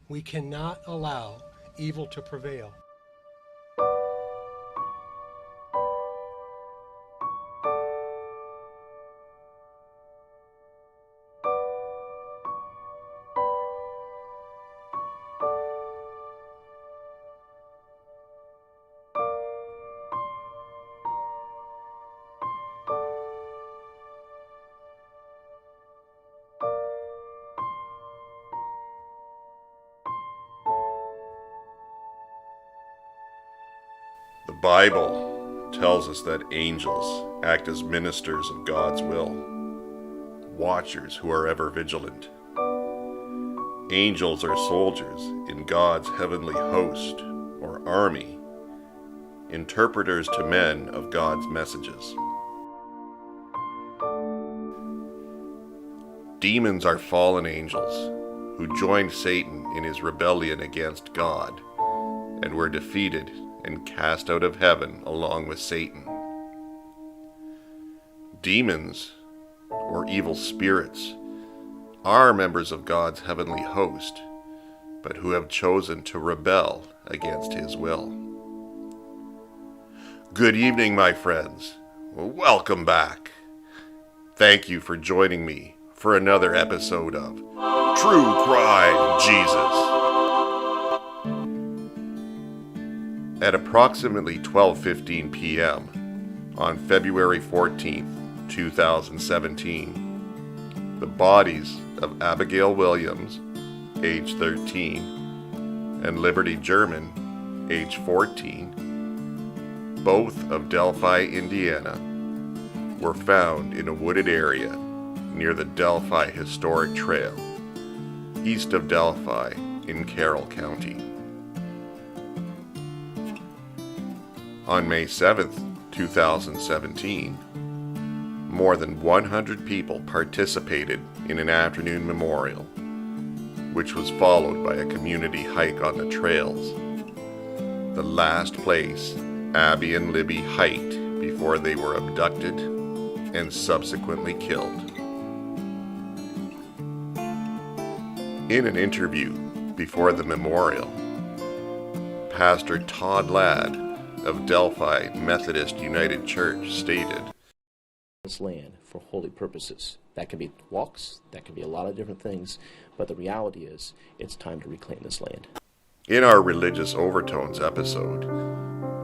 We cannot allow evil to prevail. The Bible tells us that angels act as ministers of God's will, watchers who are ever vigilant. Angels are soldiers in God's heavenly host or army, interpreters to men of God's messages. Demons are fallen angels who joined Satan in his rebellion against God and were defeated and cast out of heaven along with Satan. Demons, or evil spirits, are members of God's heavenly host, but who have chosen to rebel against his will. Good evening, my friends. Welcome back. Thank you for joining me for another episode of True Crime Jesus. At approximately 12:15 p.m. on February 14th, 2017, the bodies of Abigail Williams, age 13, and Liberty German, age 14, both of Delphi, Indiana, were found in a wooded area near the Delphi Historic Trail, east of Delphi in Carroll County. On May 7th, 2017, more than 100 people participated in an afternoon memorial, which was followed by a community hike on the trails, the last place Abby and Libby hiked before they were abducted and subsequently killed. In an interview before the memorial, Pastor Todd Ladd of Delphi Methodist United Church stated, "This land for holy purposes. That can be walks, that can be a lot of different things, but the reality is it's time to reclaim this land." In our Religious Overtones episode,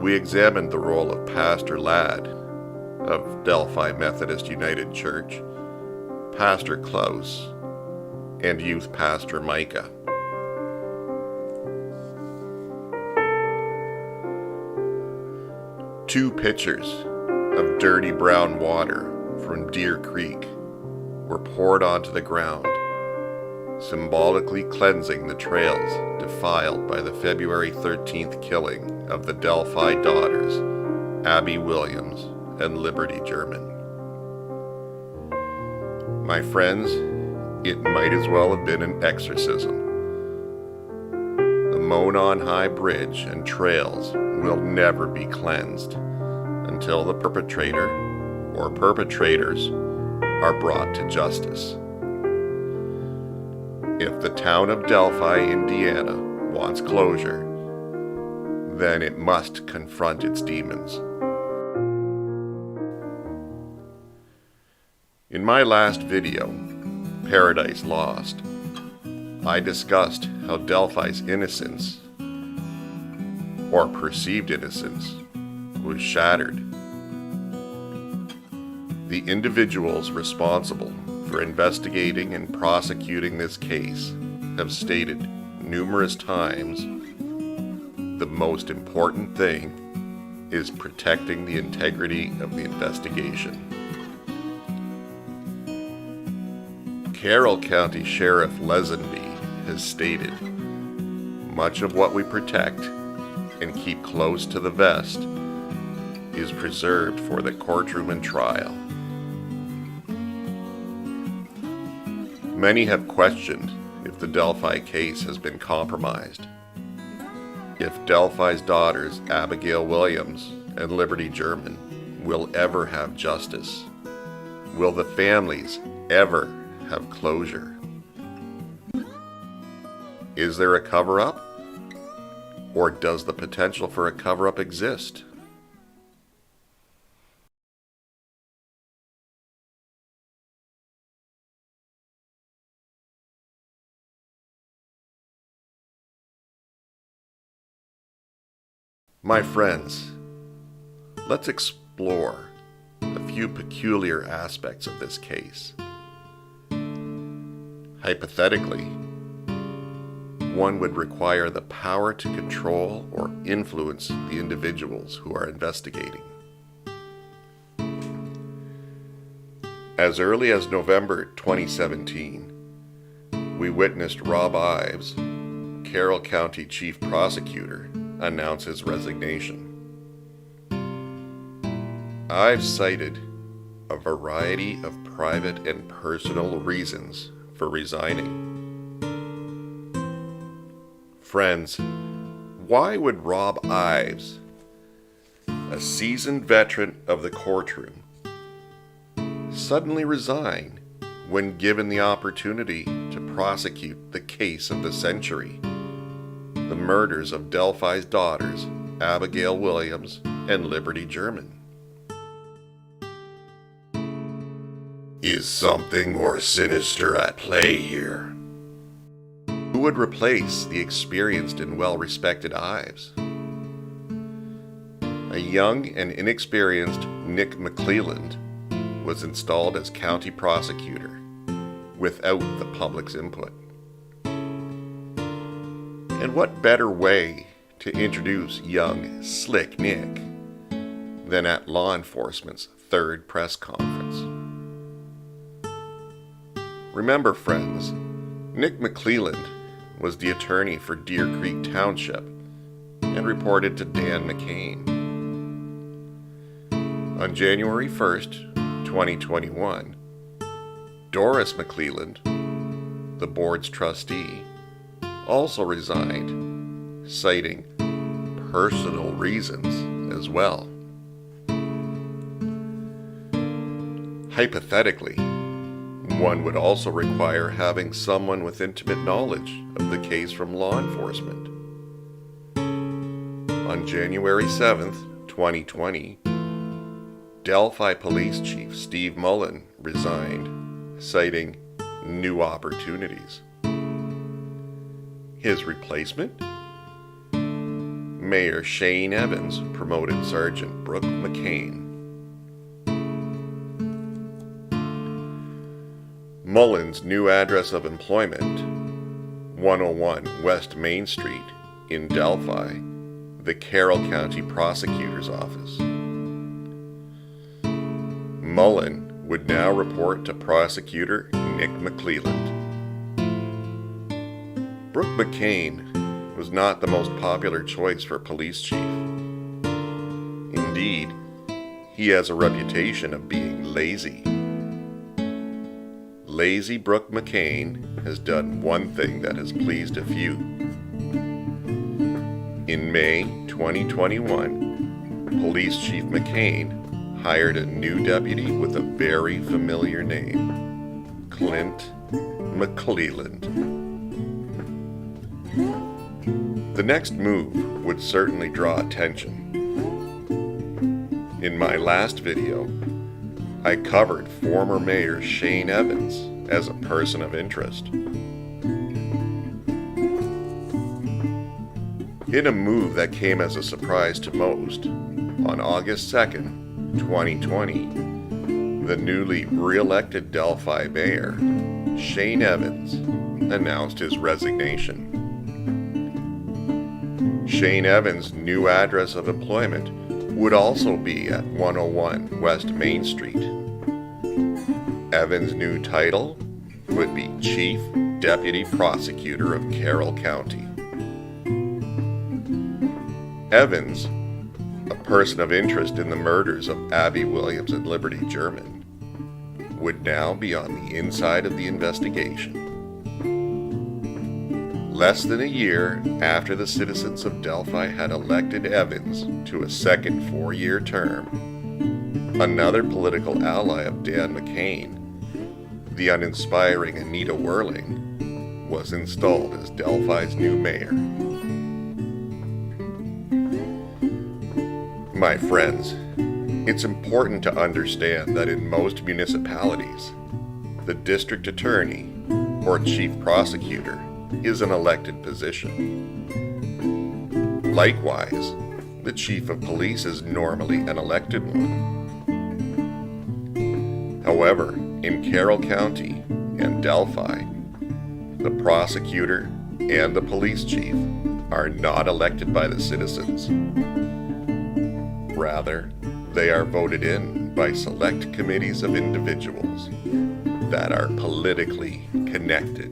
we examined the role of Pastor Ladd of Delphi Methodist United Church, Pastor Klaus, and Youth Pastor Micah. Two pitchers of dirty brown water from Deer Creek were poured onto the ground, symbolically cleansing the trails defiled by the February 13th killing of the Delphi daughters, Abby Williams and Liberty German. My friends, it might as well have been an exorcism. The Monon High Bridge and trails will never be cleansed until the perpetrator or perpetrators are brought to justice. If the town of Delphi, Indiana wants closure, then it must confront its demons. In my last video, Paradise Lost, I discussed how Delphi's innocence, or perceived innocence, was shattered. The individuals responsible for investigating and prosecuting this case have stated numerous times the most important thing is protecting the integrity of the investigation. Carroll County Sheriff Lesenby has stated, "Much of what we protect and keep close to the vest is preserved for the courtroom and trial." Many have questioned if the Delphi case has been compromised. If Delphi's daughters, Abigail Williams and Liberty German, will ever have justice. Will the families ever have closure? Is there a cover-up? Or does the potential for a cover-up exist? My friends, let's explore a few peculiar aspects of this case. Hypothetically, one would require the power to control or influence the individuals who are investigating. As early as November 2017, we witnessed Rob Ives, Carroll County Chief Prosecutor, announce his resignation. Ives cited a variety of private and personal reasons for resigning. Friends, why would Rob Ives, a seasoned veteran of the courtroom, suddenly resign when given the opportunity to prosecute the case of the century, the murders of Delphi's daughters, Abigail Williams and Liberty German? Is something more sinister at play here? Who would replace the experienced and well-respected Ives? A young and inexperienced Nick McClelland was installed as county prosecutor without the public's input. And what better way to introduce young, slick Nick than at law enforcement's third press conference? Remember, friends, Nick McClelland was the attorney for Deer Creek Township and reported to Dan McCain. On January 1st, 2021, Doris McClelland, the board's trustee, also resigned, citing personal reasons as well. Hypothetically, one would also require having someone with intimate knowledge of the case from law enforcement. On January 7th, 2020, Delphi Police Chief Steve Mullen resigned, citing new opportunities. His replacement? Mayor Shane Evans promoted Sergeant Brooke McCain. Mullen's new address of employment, 101 West Main Street in Delphi, the Carroll County Prosecutor's Office. Mullen would now report to Prosecutor Nick McClelland. Brooke McCain was not the most popular choice for police chief. Indeed, he has a reputation of being lazy. Lazy Brooke McCain has done one thing that has pleased a few. In May 2021, Police Chief McCain hired a new deputy with a very familiar name, Clint McClelland. The next move would certainly draw attention. In my last video, I covered former Mayor Shane Evans as a person of interest. In a move that came as a surprise to most, on August 2nd, 2020, the newly re-elected Delphi Mayor, Shane Evans, announced his resignation. Shane Evans' new address of employment would also be at 101 West Main Street. Evans' new title would be Chief Deputy Prosecutor of Carroll County. Evans, a person of interest in the murders of Abby Williams and Liberty German, would now be on the inside of the investigation. Less than a year after the citizens of Delphi had elected Evans to a second four-year term, another political ally of Dan McCain, the uninspiring Anita Whirling, was installed as Delphi's new mayor. My friends, it's important to understand that in most municipalities, the district attorney or chief prosecutor is an elected position. Likewise, the chief of police is normally an elected one. However, in Carroll County and Delphi, the prosecutor and the police chief are not elected by the citizens. Rather, they are voted in by select committees of individuals that are politically connected.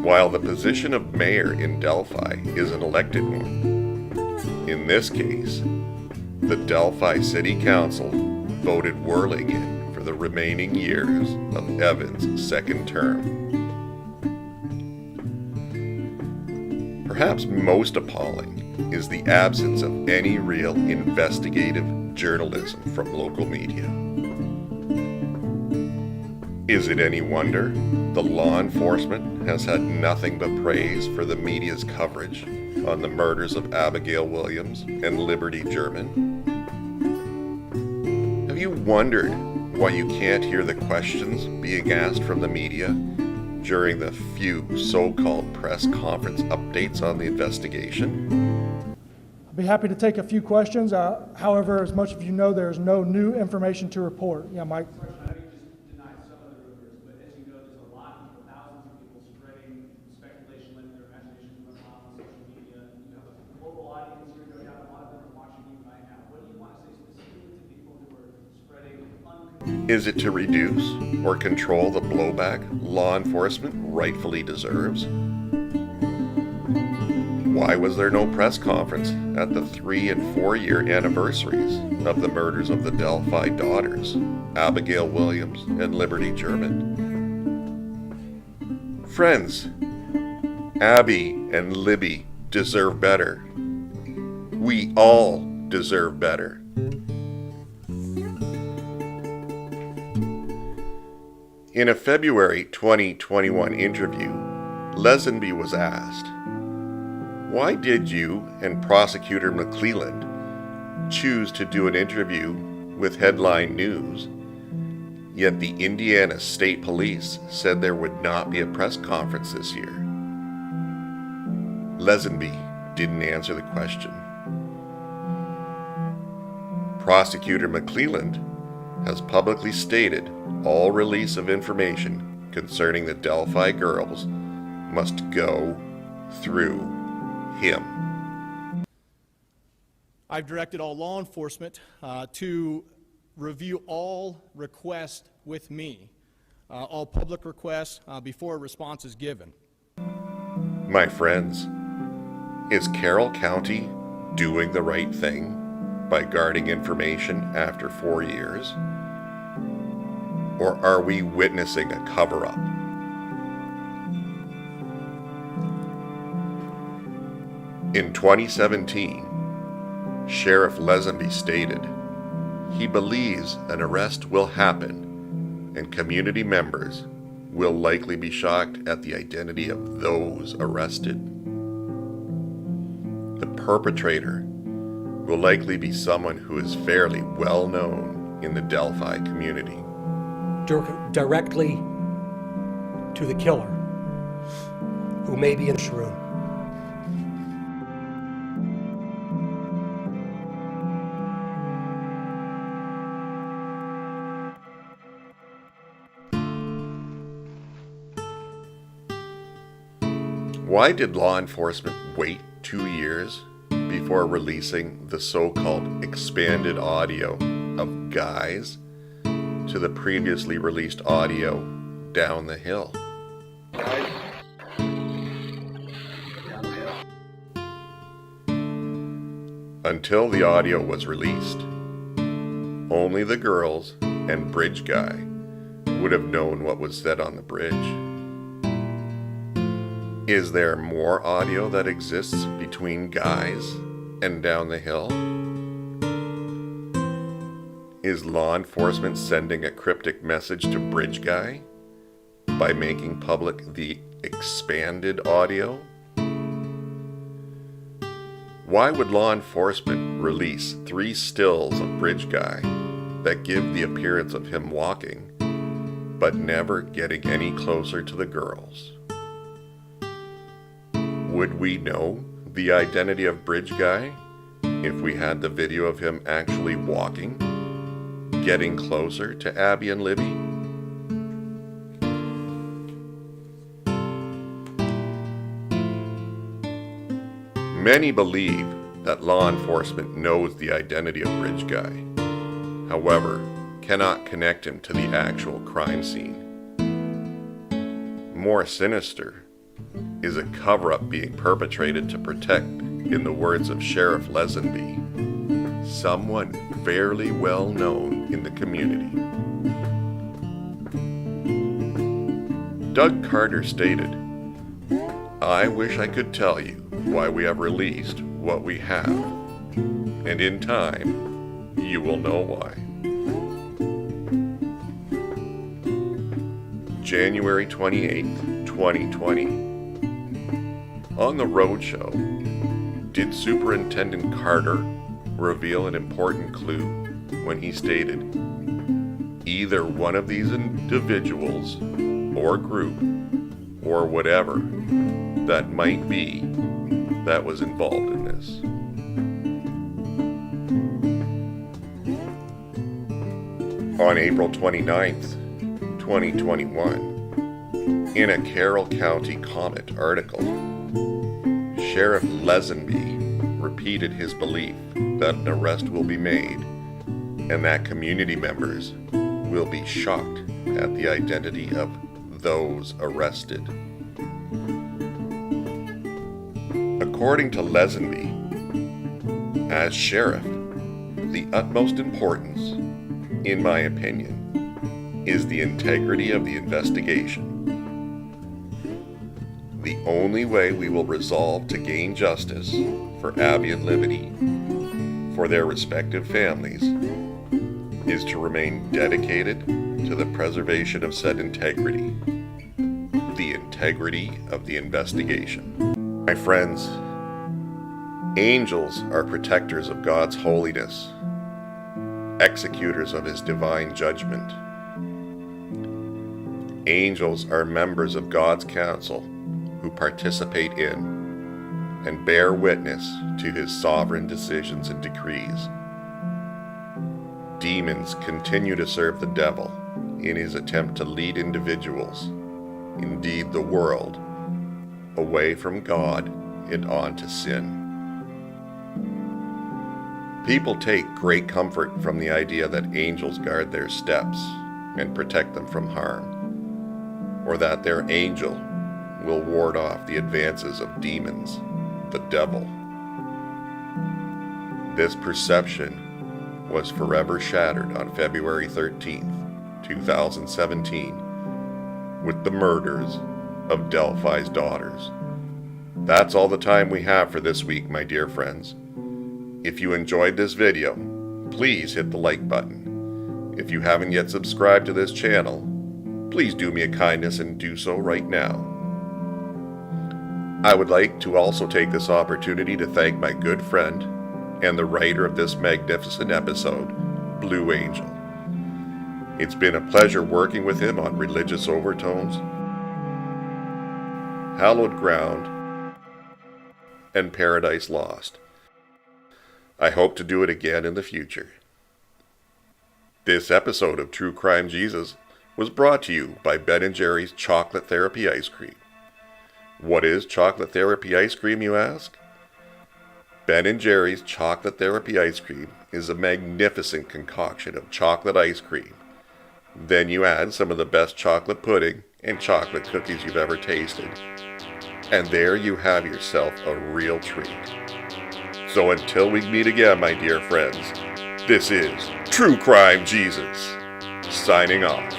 While the position of mayor in Delphi is an elected one, in this case, the Delphi City Council voted Whirling in for the remaining years of Evans' second term. Perhaps most appalling is the absence of any real investigative journalism from local media. Is it any wonder the law enforcement has had nothing but praise for the media's coverage on the murders of Abigail Williams and Liberty German? Have you wondered why you can't hear the questions being asked from the media during the few so-called press conference updates on the investigation? I'd be happy to take a few questions. However, as much of you know, there's no new information to report. Yeah, Mike. I know you just denied some of the rumors, but as you know, there's a lot of people, thousands of people spreading speculation, letting their imaginations run wild on social media. You have a global audience here, no doubt. A lot of them are watching you right now. What do you want to say specifically to people who are spreading unconfirmed? Is it to reduce or control the blowback law enforcement rightfully deserves? Why was there no press conference at the 3- and 4-year anniversaries of the murders of the Delphi daughters, Abigail Williams and Liberty German? Friends, Abby and Libby deserve better. We all deserve better. In a February 2021 interview, Lesenby was asked, "Why did you and Prosecutor McClelland choose to do an interview with Headline News, yet the Indiana State Police said there would not be a press conference this year?" Lesenby didn't answer the question. Prosecutor McClelland has publicly stated all release of information concerning the Delphi girls must go through him. I've directed all law enforcement to review all requests with me, all public requests, before a response is given. My friends, is Carroll County doing the right thing by guarding information after 4 years? Or are we witnessing a cover-up? In 2017, Sheriff Lesenby stated he believes an arrest will happen and community members will likely be shocked at the identity of those arrested. The perpetrator will likely be someone who is fairly well known in the Delphi community. Directly to the killer, who may be in this room. Why did law enforcement wait 2 years before releasing the so-called expanded audio of guys to the previously released audio down the hill? Until the audio was released, only the girls and bridge guy would have known what was said on the bridge. Is there more audio that exists between guys and down the hill? Is law enforcement sending a cryptic message to Bridge Guy by making public the expanded audio? Why would law enforcement release 3 stills of Bridge Guy that give the appearance of him walking, but never getting any closer to the girls? Would we know the identity of Bridge Guy if we had the video of him actually walking, getting closer to Abby and Libby? Many believe that law enforcement knows the identity of Bridge Guy, however, cannot connect him to the actual crime scene. More sinister is a cover-up being perpetrated to protect, in the words of Sheriff Lesenby, someone fairly well known in the community. Doug Carter stated, "I wish I could tell you why we have released what we have, and in time, you will know why." January 28th, 2020. On the roadshow, did Superintendent Carter reveal an important clue when he stated, "Either one of these individuals or group or whatever that might be that was involved in this"? On April 29th, 2021, in a Carroll County Comet article, Sheriff Lesenby repeated his belief that an arrest will be made and that community members will be shocked at the identity of those arrested. According to Lesenby, as sheriff, the utmost importance, in my opinion, is the integrity of the investigation. The only way we will resolve to gain justice for Abby and Liberty, for their respective families, is to remain dedicated to the preservation of said integrity, the integrity of the investigation. My friends, angels are protectors of God's holiness, executors of His divine judgment. Angels are members of God's council who participate in and bear witness to His sovereign decisions and decrees. Demons continue to serve the devil in his attempt to lead individuals, indeed the world, away from God and onto sin. People take great comfort from the idea that angels guard their steps and protect them from harm, or that their angel will ward off the advances of demons, the devil. This perception was forever shattered on February 13th, 2017, with the murders of Delphi's daughters. That's all the time we have for this week, my dear friends. If you enjoyed this video, please hit the like button. If you haven't yet subscribed to this channel, please do me a kindness and do so right now. I would like to also take this opportunity to thank my good friend and the writer of this magnificent episode, Blue Angel. It's been a pleasure working with him on Religious Overtones, Hallowed Ground, and Paradise Lost. I hope to do it again in the future. This episode of True Crime Jesus was brought to you by Ben & Jerry's Chocolate Therapy Ice Cream. What is Chocolate Therapy Ice Cream, you ask? Ben & Jerry's Chocolate Therapy Ice Cream is a magnificent concoction of chocolate ice cream. Then you add some of the best chocolate pudding and chocolate cookies you've ever tasted. And there you have yourself a real treat. So until we meet again, my dear friends, this is True Crime Jesus, signing off.